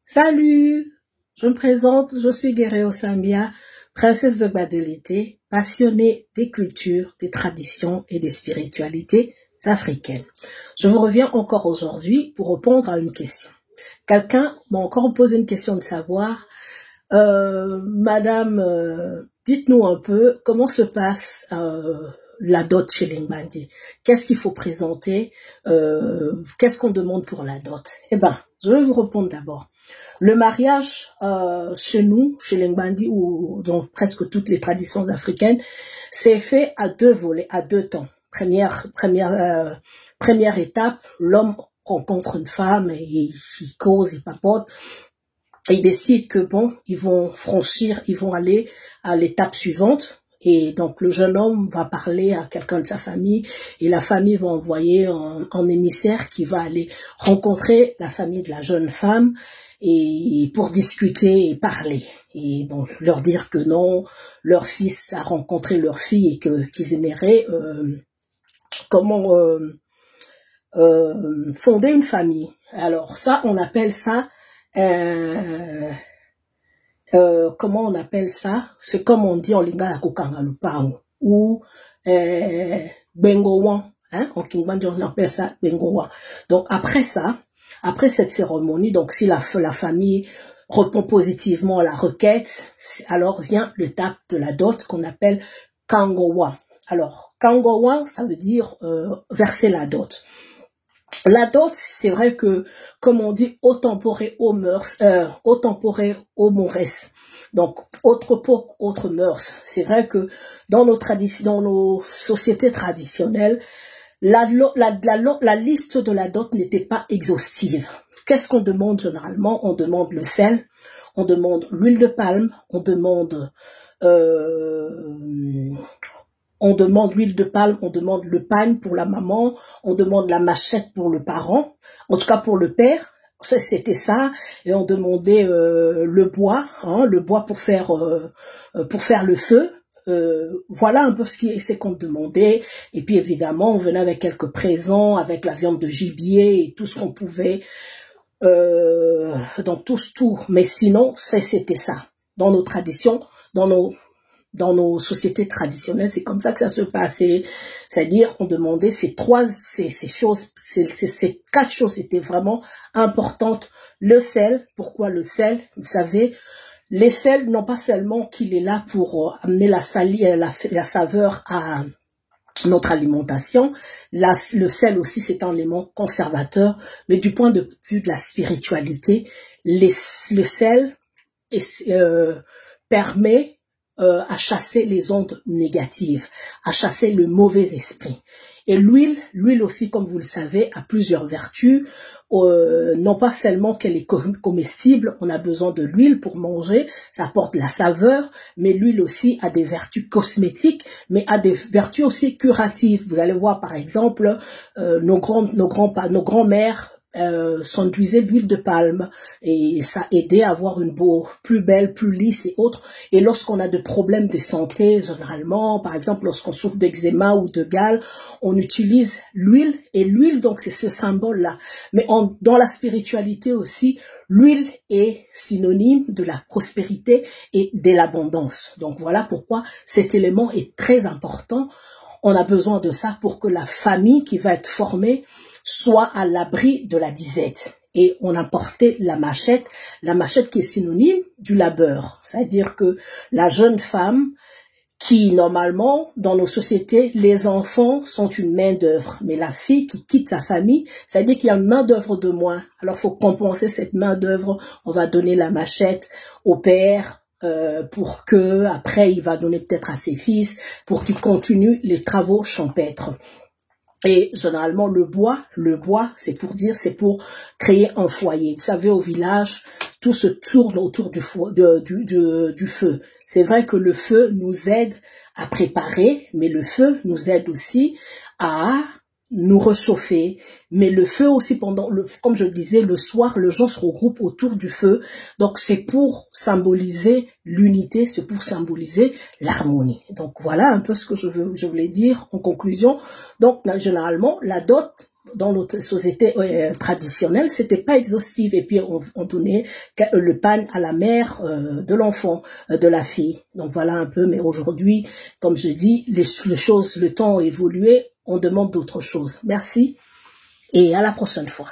Salut, je me présente, je suis Guerrero Sambia, princesse de Badolité, passionnée des cultures, des traditions et des spiritualités africaines. Je vous reviens encore aujourd'hui pour répondre à une question. Quelqu'un m'a encore posé une question de savoir, Madame, dites-nous un peu comment se passe la dot chez Lingbandi. Qu'est-ce qu'il faut présenter? Qu'est-ce qu'on demande pour la dot? Eh ben, je vais vous répondre d'abord. Le mariage chez nous, chez Lingbandi ou dans presque toutes les traditions africaines, c'est fait à deux volets, à deux temps. Première étape, l'homme rencontre une femme et il cause, il papote. Et ils décident que bon, ils vont aller à l'étape suivante. Et donc le jeune homme va parler à quelqu'un de sa famille et la famille va envoyer un émissaire qui va aller rencontrer la famille de la jeune femme et pour discuter et parler. Et bon, leur dire que non, leur fils a rencontré leur fille et qu'ils aimeraient fonder une famille. Alors ça, on appelle ça comment on appelle ça? C'est comme on dit en lingala kokangalupao ou bengowan, hein? En Kingbandi on appelle ça bengowan. Donc après cette cérémonie, donc si la famille répond positivement à la requête, alors vient l'étape de la dot qu'on appelle kangowa. Alors kangowa, ça veut dire verser la dot. La dot, c'est vrai que, comme on dit, au temporé, au mœurs, au temporé, au mores. Donc, autre époque, autre mœurs. C'est vrai que dans nos sociétés traditionnelles, la liste de la dot n'était pas exhaustive. Qu'est-ce qu'on demande généralement? On demande le sel, on demande l'huile de palme, on demande l'huile de palme, on demande le pagne pour la maman, on demande la machette pour le parent, en tout cas pour le père, c'était ça, et on demandait le bois pour faire le feu. Voilà un peu c'est qu'on demandait, et puis évidemment on venait avec quelques présents, avec la viande de gibier et tout ce qu'on pouvait, donc tout, mais sinon c'était ça, dans nos traditions, dans nos sociétés traditionnelles, c'est comme ça que ça se passait. C'est-à-dire, on demandait ces choses, ces quatre choses étaient vraiment importantes. Le sel, pourquoi le sel? Vous savez, les sels, non pas seulement qu'il est là pour amener la saveur à notre alimentation, le sel aussi c'est un élément conservateur, mais du point de vue de la spiritualité, le sel permet à chasser les ondes négatives, à chasser le mauvais esprit. Et l'huile aussi, comme vous le savez, a plusieurs vertus. Non pas seulement qu'elle est comestible, on a besoin de l'huile pour manger, ça apporte la saveur, mais l'huile aussi a des vertus cosmétiques, mais a des vertus aussi curatives. Vous allez voir par exemple, nos grands-mères s'enduisaient d'huile de palme et ça aidait à avoir une peau plus belle, plus lisse et autres. Et lorsqu'on a des problèmes de santé, généralement, par exemple, lorsqu'on souffre d'eczéma ou de gale, on utilise l'huile, et l'huile, donc, c'est ce symbole-là. Mais dans la spiritualité aussi, l'huile est synonyme de la prospérité et de l'abondance. Donc, voilà pourquoi cet élément est très important. On a besoin de ça pour que la famille qui va être formée soit à l'abri de la disette. Et on apportait la machette qui est synonyme du labeur. C'est-à-dire que la jeune femme qui, normalement, dans nos sociétés, les enfants sont une main-d'œuvre. Mais la fille qui quitte sa famille, c'est-à-dire qu'il y a une main-d'œuvre de moins. Alors, il faut compenser cette main-d'œuvre. On va donner la machette au père, pour que, après, il va donner peut-être à ses fils, pour qu'ils continuent les travaux champêtres. Et généralement, le bois, c'est pour créer un foyer. Vous savez, au village, tout se tourne autour du feu. C'est vrai que le feu nous aide à préparer, mais le feu nous aide aussi à nous réchauffer. Mais le feu aussi, comme je le disais, le soir, les gens se regroupent autour du feu. Donc, c'est pour symboliser l'unité, c'est pour symboliser l'harmonie. Donc, voilà un peu ce que je voulais dire en conclusion. Donc, généralement, la dot dans notre société traditionnelle, c'était pas exhaustif. Et puis on donnait le pain à la mère de l'enfant, de la fille. Donc voilà un peu. Mais aujourd'hui, comme je dis, les choses, le temps a évolué. On demande d'autres choses. Merci et à la prochaine fois.